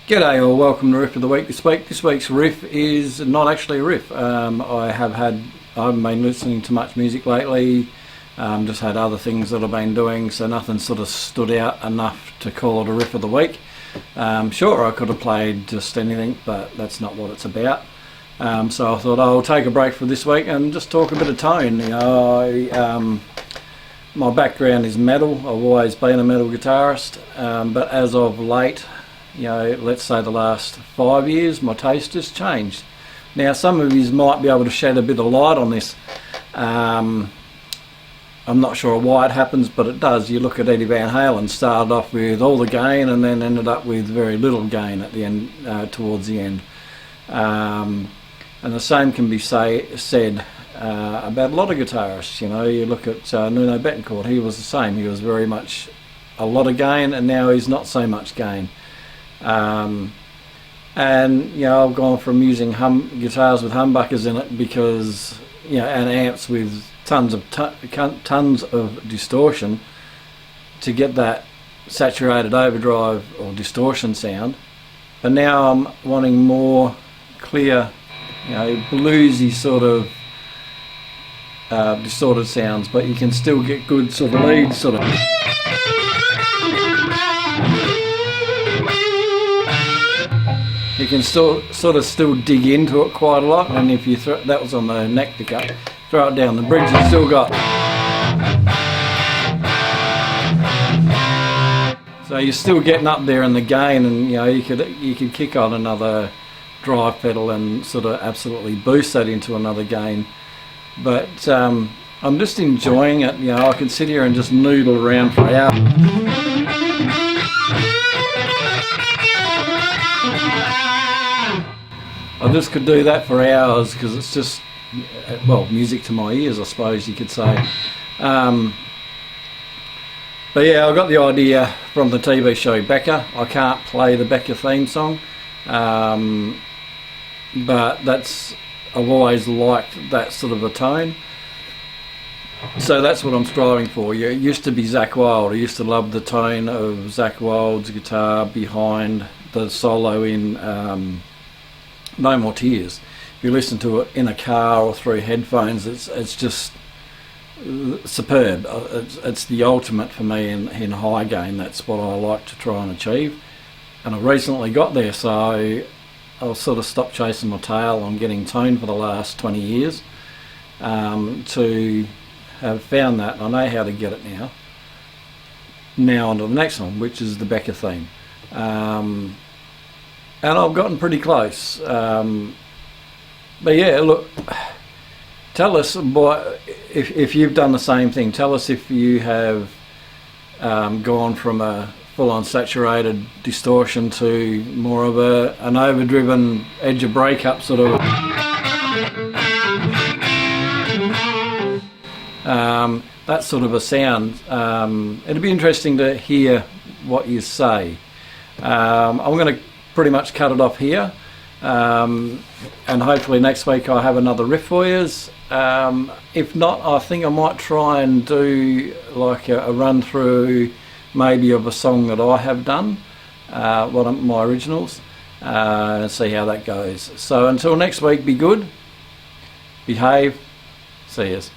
G'day or welcome to Riff of the Week. This week's riff is not actually a riff. I haven't been listening to much music lately, just had other things that I've been doing, so nothing sort of stood out enough to call it a riff of the week. Sure, I could have played just anything, but that's not what it's about. So I thought I'll take a break for this week and just talk a bit of tone. My background is metal. I've always been a metal guitarist, but as of late, let's say the last 5 years, my taste has changed. Now, some of you might be able to shed a bit of light on this. I'm not sure why it happens, but it does. You look at Eddie Van Halen, started off with all the gain and then ended up with very little gain at the end, towards the end. And the same can be said about a lot of guitarists. You look at Nuno Bettencourt. He was the same. He was very much a lot of gain, and now he's not so much gain. And I've gone from using guitars with humbuckers in it because and amps with tons of distortion to get that saturated overdrive or distortion sound, but now I'm wanting more clear, bluesy sort of distorted sounds, but you can still get good sort of leads sort of. You can still dig into it quite a lot, and if you that was on the neck pickup, throw it down the bridge, you've still got. So you're still getting up there in the gain, and you could kick on another drive pedal and sort of absolutely boost that into another gain. But I'm just enjoying it. I can sit here and just noodle around for hours. I just could do that for hours because it's just, music to my ears, I suppose you could say. But yeah, I got the idea from the TV show Becca. I can't play the Becca theme song, but I've always liked that sort of a tone. So that's what I'm striving for. It used to be Zakk Wylde. I used to love the tone of Zakk Wylde's guitar behind the solo in No More Tears. If you listen to it in a car or through headphones, it's just superb. It's the ultimate for me in high gain. That's what I like to try and achieve, and I've recently got there, so I'll sort of stop chasing my tail on getting tone for the last 20 years to have found that. I know how to get it now on to the next one, which is the Becca theme. And I've gotten pretty close. But yeah, look, tell us if you've done the same thing. Tell us if you have gone from a full-on saturated distortion to more of an overdriven edge of breakup sort of. That sort of a sound. It'd be interesting to hear what you say. I'm going to pretty much cut it off here, and hopefully next week I'll have another riff for you. If not, I think I might try and do like a run through maybe of a song that I have done, one of my originals, and see how that goes. So until next week, be good, behave, see yous.